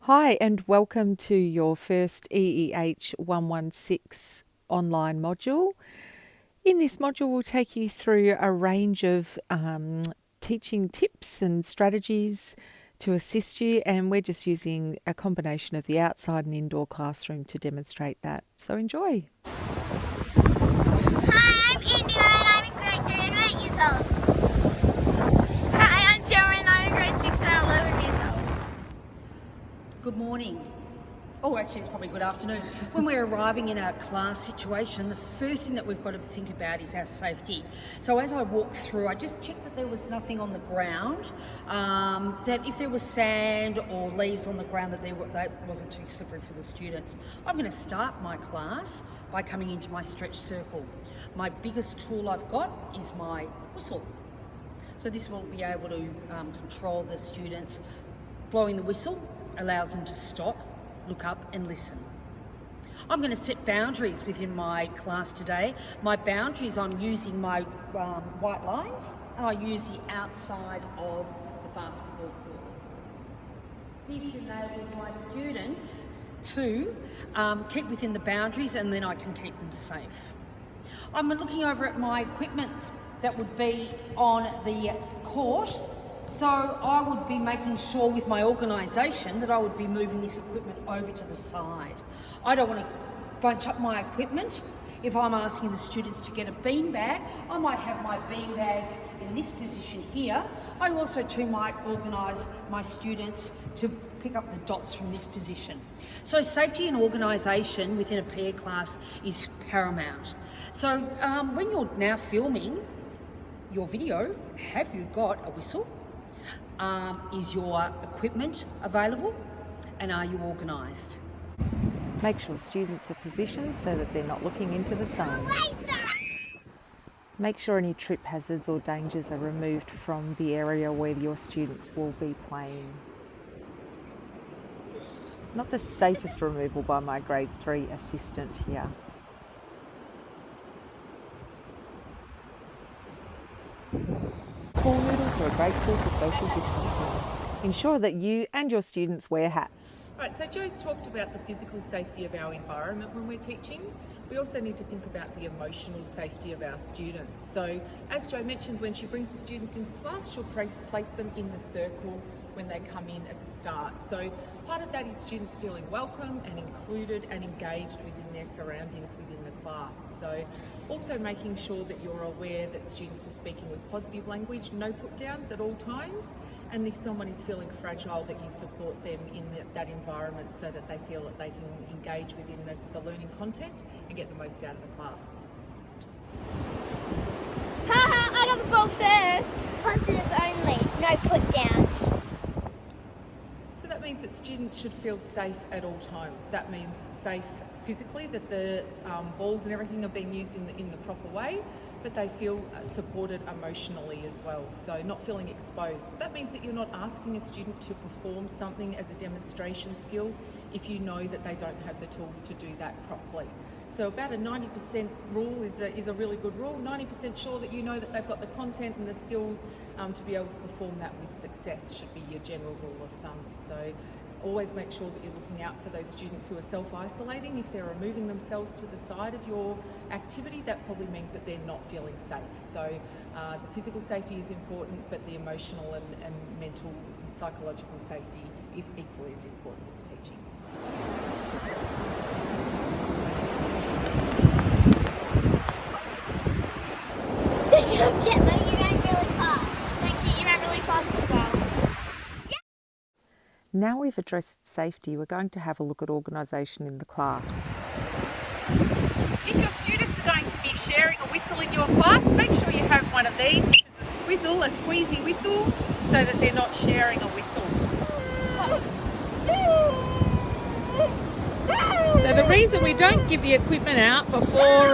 Hi, and welcome to your first EEH 116 online module. In this module, we'll take you through a range of teaching tips and strategies to assist you, and we're just using a combination of the outside and indoor classroom to demonstrate that. So enjoy. Hi, I'm India and I'm in grade 3 and 8 years old. Hi, I'm Gemma and I'm in grade 6 and I'm 11 years old. Good morning. Oh, actually, it's probably good afternoon. When we're arriving in our class situation, the first thing that we've got to think about is our safety. So as I walked through, I just checked that there was nothing on the ground, that if there was sand or leaves on the ground, that wasn't too slippery for the students. I'm going to start my class by coming into my stretch circle. My biggest tool I've got is my whistle. So this will be able to control the students. Blowing the whistle allows them to stop, look up and listen. I'm going to set boundaries within my class today. My boundaries, I'm using my white lines and I use the outside of the basketball court. This enables my students to keep within the boundaries and then I can keep them safe. I'm looking over at my equipment that would be on the court. So I would be making sure with my organisation that I would be moving this equipment over to the side. I don't want to bunch up my equipment. If I'm asking the students to get a beanbag, I might have my beanbags in this position here. I also too might organise my students to pick up the dots from this position. So safety and organisation within a PE class is paramount. So when you're now filming your video, have you got a whistle? Is your equipment available and are you organised? Make sure students are positioned so that they're not looking into the sun. Make sure any trip hazards or dangers are removed from the area where your students will be playing. Not the safest removal by my grade 3 assistant here. Pool noodles are a great tool for social distancing. Ensure that you and your students wear hats. Right, so Jo's talked about the physical safety of our environment when we're teaching. We also need to think about the emotional safety of our students. So as Jo mentioned, when she brings the students into class, she'll place them in the circle when they come in at the start. So part of that is students feeling welcome and included and engaged within their surroundings within the class. So also making sure that you're aware that students are speaking with positive language, no put downs at all times, and if someone is feeling fragile, that you support them in that environment so that they feel that they can engage within the learning content and get the most out of the class. Haha, I got the ball first. Positive only, no put downs. So that means that students should feel safe at all times. That means safe physically, that the balls and everything are being used in the proper way, but they feel supported emotionally as well, so not feeling exposed. That means that you're not asking a student to perform something as a demonstration skill if you know that they don't have the tools to do that properly. So about a 90% rule is a really good rule. 90% sure that you know that they've got the content and the skills to be able to perform that with success should be your general rule of thumb. So always make sure that you're looking out for those students who are self-isolating. If they're removing themselves to the side of your activity, that probably means that they're not feeling safe. So the physical safety is important, but the emotional and mental and psychological safety is equally as important with the teaching. Good job, Gemma, you ran really fast. Thank you, you ran really fast as well. Now we've addressed safety, we're going to have a look at organisation in the class. If your students are going to be sharing a whistle in your class, make sure you have one of these, which is a squeezy whistle, so that they're not sharing a whistle. So the reason we don't give the equipment out before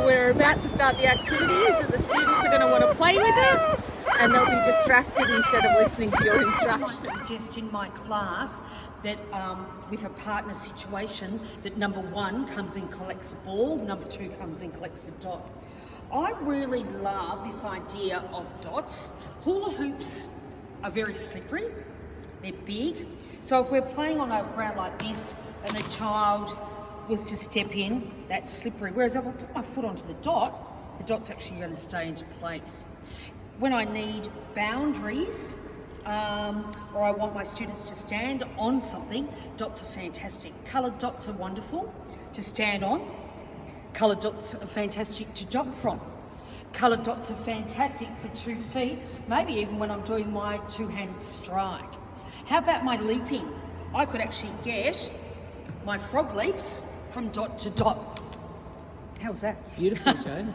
we're about to start the activity is that the students are going to want to play with it and they'll be distracted instead of listening to your instructions. I suggest in my class that with a partner situation, that number 1 comes and collects a ball, number 2 comes and collects a dot. I really love this idea of dots. Hula hoops are very slippery. They're big. So if we're playing on a ground like this and a child was to step in, that's slippery. Whereas if I put my foot onto the dot's actually going to stay into place. When I need boundaries, or I want my students to stand on something, dots are fantastic. Coloured dots are wonderful to stand on. Coloured dots are fantastic to jump from. Coloured dots are fantastic for 2 feet, maybe even when I'm doing my two-handed strike. How about my leaping? I could actually get my frog leaps from dot to dot. How's that? Beautiful, Jo.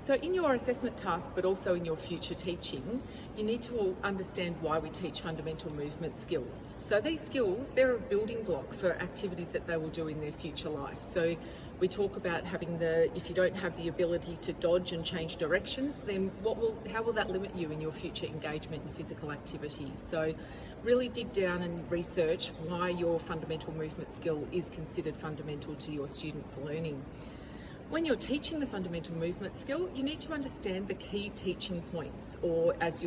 So in your assessment task, but also in your future teaching, you need to understand why we teach fundamental movement skills. So these skills, they're a building block for activities that they will do in their future life. So we talk about having if you don't have the ability to dodge and change directions, then how will that limit you in your future engagement in physical activity? So really dig down and research why your fundamental movement skill is considered fundamental to your students' learning. When you're teaching the fundamental movement skill, you need to understand the key teaching points, or as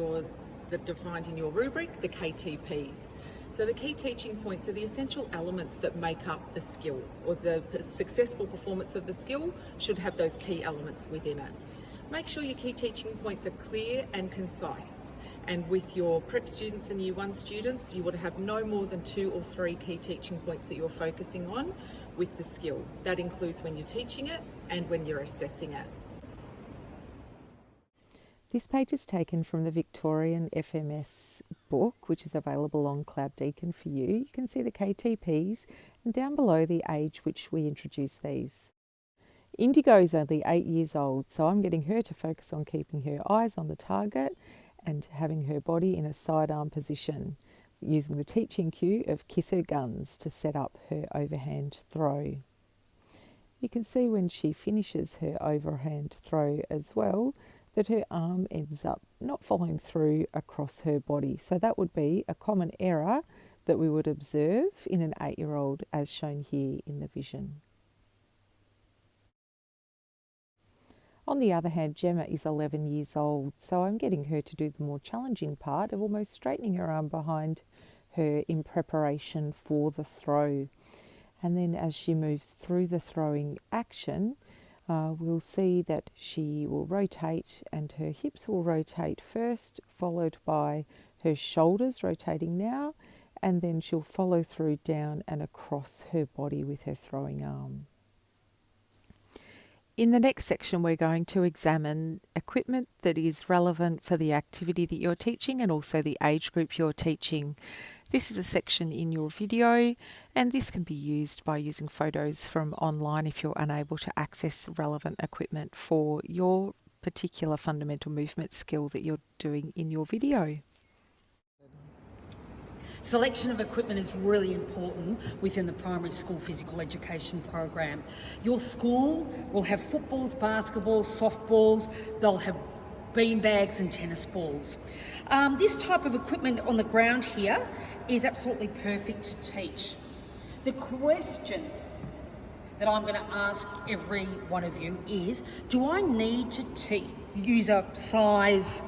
defined in your rubric, the KTPs. So the key teaching points are the essential elements that make up the skill, or the successful performance of the skill should have those key elements within it. Make sure your key teaching points are clear and concise. And with your prep students and year 1 students, you would have no more than 2 or 3 key teaching points that you're focusing on with the skill. That includes when you're teaching it and when you're assessing it. This page is taken from the Victorian FMS book, which is available on Cloud Deacon for you. You can see the KTPs and down below the age which we introduce these. Indigo is only 8 years old, so I'm getting her to focus on keeping her eyes on the target and having her body in a sidearm position, using the teaching cue of kiss her guns to set up her overhand throw. You can see when she finishes her overhand throw as well that her arm ends up not following through across her body. So that would be a common error that we would observe in an 8-year-old, as shown here in the vision. On the other hand, Gemma is 11 years old, so I'm getting her to do the more challenging part of almost straightening her arm behind her in preparation for the throw. And then as she moves through the throwing action, we'll see that she will rotate and her hips will rotate first, followed by her shoulders rotating now, and then she'll follow through down and across her body with her throwing arm. In the next section, we're going to examine equipment that is relevant for the activity that you're teaching and also the age group you're teaching. This is a section in your video, and this can be used by using photos from online if you're unable to access relevant equipment for your particular fundamental movement skill that you're doing in your video. Selection of equipment is really important within the primary school physical education program. Your school will have footballs, basketballs, softballs, they'll have beanbags and tennis balls. This type of equipment on the ground here is absolutely perfect to teach. The question that I'm going to ask every one of you is, do I need to use a size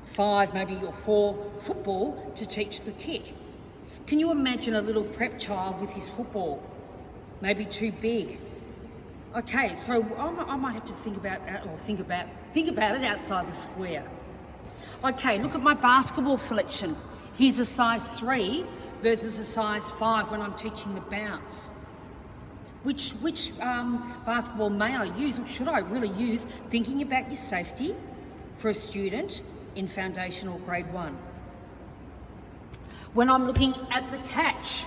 5, maybe or 4 football to teach the kick? Can you imagine a little prep child with his football? Maybe too big. Okay, so I might have to think about it outside the square. Okay, look at my basketball selection. Here's a size 3 versus a size 5 when I'm teaching the bounce. Which basketball may I use, or should I really use, thinking about your safety for a student in foundation or grade 1. When I'm looking at the catch,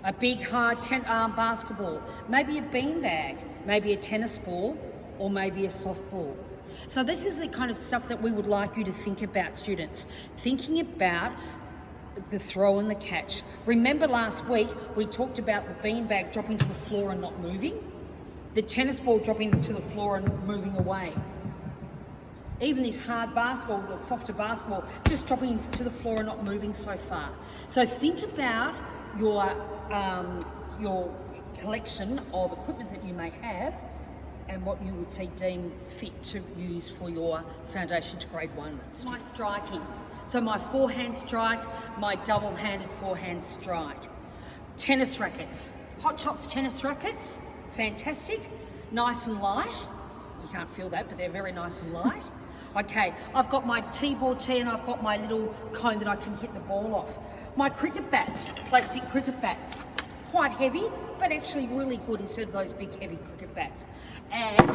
a big hard 10-arm basketball, maybe a beanbag, maybe a tennis ball, or maybe a softball. So this is the kind of stuff that we would like you to think about, students. Thinking about the throw and the catch. Remember last week we talked about the beanbag dropping to the floor and not moving? The tennis ball dropping to the floor and moving away. Even this hard basketball, the softer basketball, just dropping to the floor and not moving so far. So think about your collection of equipment that you may have and what you would see deemed fit to use for your foundation to grade 1. My striking. So my forehand strike, my double-handed forehand strike. Tennis rackets. Hot Shots tennis rackets, fantastic. Nice and light. You can't feel that, but they're very nice and light. Okay, I've got my T-ball tee and I've got my little cone that I can hit the ball off. My cricket bats, plastic cricket bats. Quite heavy, but actually really good instead of those big heavy cricket bats. And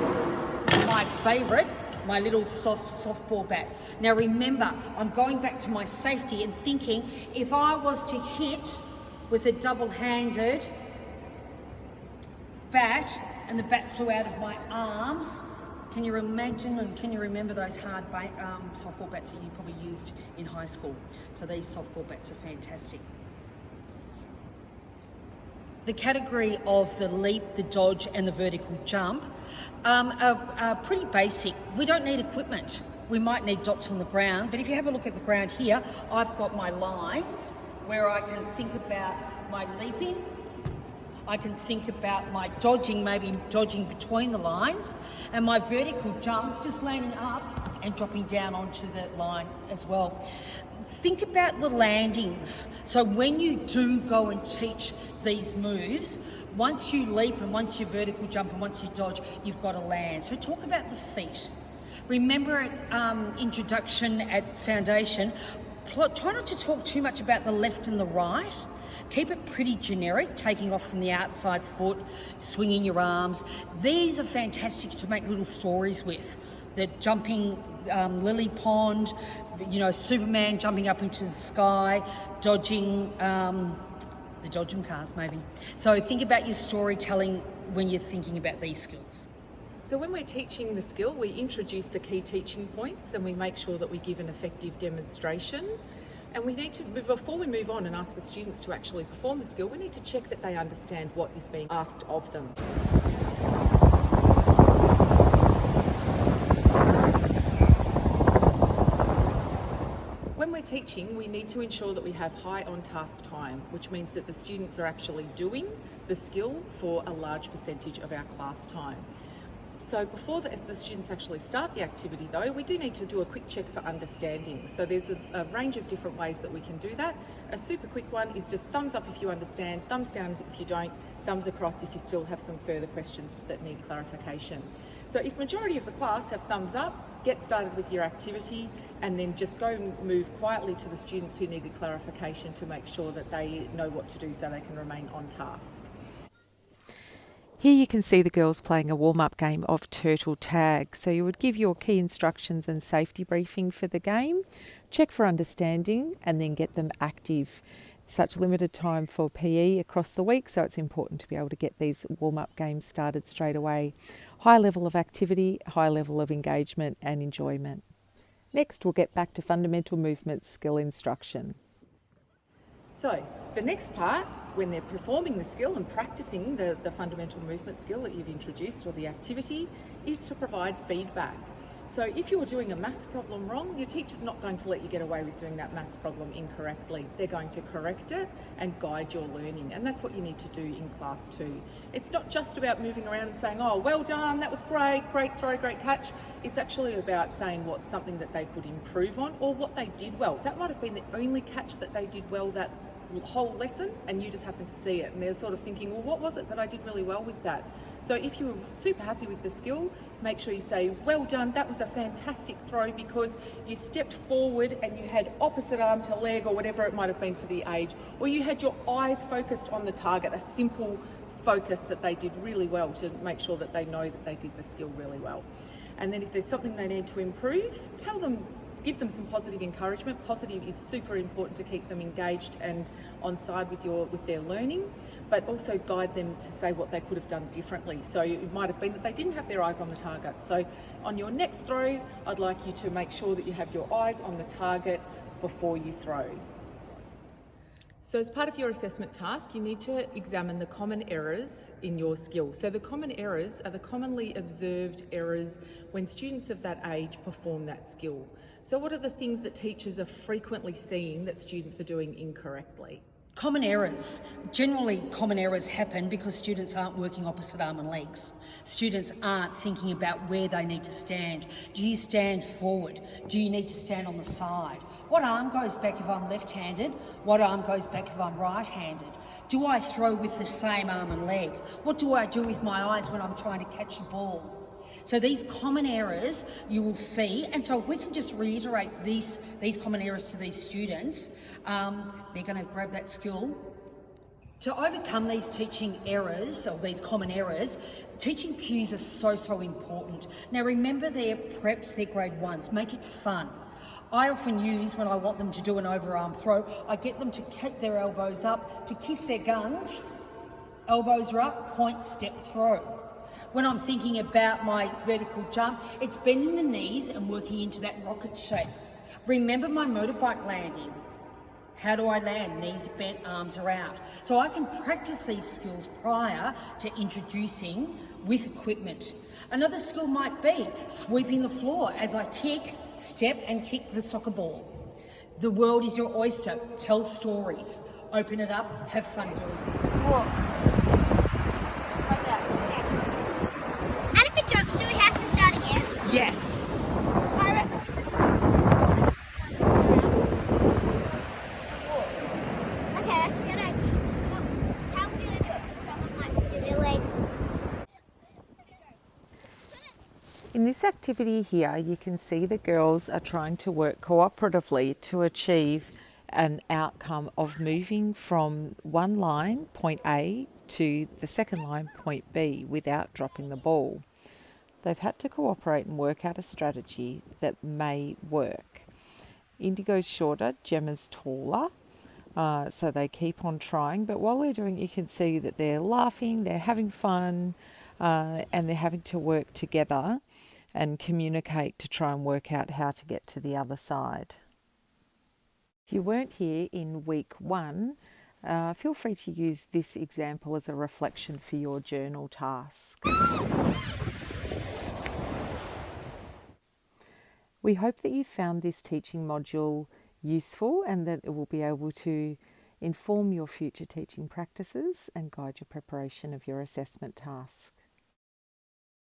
my favourite, my little softball bat. Now remember, I'm going back to my safety and thinking, if I was to hit with a double-handed bat and the bat flew out of my arms, can you imagine and can you remember those hard softball bats that you probably used in high school? So these softball bats are fantastic. The category of the leap, the dodge and the vertical jump are pretty basic. We don't need equipment. We might need dots on the ground, but if you have a look at the ground here, I've got my lines where I can think about my leaping, I can think about my dodging, maybe dodging between the lines, and my vertical jump, just landing up and dropping down onto the line as well. Think about the landings. So when you do go and teach these moves, once you leap and once you vertical jump and once you dodge, you've got to land. So talk about the feet. Remember at introduction, at foundation, try not to talk too much about the left and the right. Keep it pretty generic, taking off from the outside foot, swinging your arms. These are fantastic to make little stories with. The jumping lily pond, Superman jumping up into the sky, dodging the dodgem cars maybe. So think about your storytelling when you're thinking about these skills. So when we're teaching the skill, we introduce the key teaching points and we make sure that we give an effective demonstration. And we need to, before we move on and ask the students to actually perform the skill, we need to check that they understand what is being asked of them. When we're teaching, we need to ensure that we have high on-task time, which means that the students are actually doing the skill for a large percentage of our class time. So before the students actually start the activity though, we do need to do a quick check for understanding. So there's a range of different ways that we can do that. A super quick one is just thumbs up if you understand, thumbs down if you don't, thumbs across if you still have some further questions that need clarification. So if majority of the class have thumbs up, get started with your activity and then just go and move quietly to the students who needed clarification to make sure that they know what to do so they can remain on task. Here you can see the girls playing a warm-up game of turtle tag. So you would give your key instructions and safety briefing for the game, check for understanding and then get them active. Such limited time for PE across the week, so it's important to be able to get these warm-up games started straight away. High level of activity, high level of engagement and enjoyment. Next we'll get back to fundamental movement skill instruction. So the next part, when they're performing the skill and practicing the fundamental movement skill that you've introduced or the activity, is to provide feedback. So if you're doing a maths problem wrong, your teacher's not going to let you get away with doing that maths problem incorrectly. They're going to correct it and guide your learning, and that's what you need to do in class too. It's not just about moving around and saying, oh, well done, that was great, great throw, great catch. It's actually about saying what's something that they could improve on or what they did well. That might have been the only catch that they did well that whole lesson and you just happen to see it and they're sort of thinking, well, what was it that I did really well with that? So if you were super happy with the skill, make sure you say, well done, that was a fantastic throw because you stepped forward and you had opposite arm to leg or whatever it might have been for the age, or you had your eyes focused on the target, a simple focus that they did really well to make sure that they know that they did the skill really well. And then if there's something they need to improve, tell them, give them some positive encouragement. Positive is super important to keep them engaged and on side with their learning, but also guide them to say what they could have done differently. So it might have been that they didn't have their eyes on the target. So on your next throw, I'd like you to make sure that you have your eyes on the target before you throw. So as part of your assessment task, you need to examine the common errors in your skill. So the common errors are the commonly observed errors when students of that age perform that skill. So what are the things that teachers are frequently seeing that students are doing incorrectly? Common errors. Generally, common errors happen because students aren't working opposite arm and legs. Students aren't thinking about where they need to stand. Do you stand forward? Do you need to stand on the side? What arm goes back if I'm left-handed? What arm goes back if I'm right-handed? Do I throw with the same arm and leg? What do I do with my eyes when I'm trying to catch a ball? So these common errors you will see, and so if we can just reiterate these common errors to these students, they're going to grab that skill. To overcome these teaching errors, or these common errors, teaching cues are so important. Now remember, they're preps, they're grade ones, make it fun. I often use, when I want them to do an overarm throw, I get them to keep their elbows up, to kiss their guns, elbows are up, point, step, throw. When I'm thinking about my vertical jump, it's bending the knees and working into that rocket shape. Remember my motorbike landing. How do I land? Knees are bent, arms are out. So I can practice these skills prior to introducing with equipment. Another skill might be sweeping the floor as I kick, step and kick the soccer ball. The world is your oyster. Tell stories. Open it up, have fun doing it. Walk. Like that. Yeah. And if it jumps, do we have to start again? Yes. I reckon. Okay, that's a good idea. Look, how are we going to do it? Someone might put in their legs. In this activity here, you can see the girls are trying to work cooperatively to achieve an outcome of moving from one line, point A, to the second line, point B, without dropping the ball. They've had to cooperate and work out a strategy that may work. Indigo's shorter, Gemma's taller, so they keep on trying, but while they're doing it, you can see that they're laughing, they're having fun, and they're having to work together and communicate to try and work out how to get to the other side. If you weren't here in week 1, feel free to use this example as a reflection for your journal task. We hope that you found this teaching module useful and that it will be able to inform your future teaching practices and guide your preparation of your assessment task.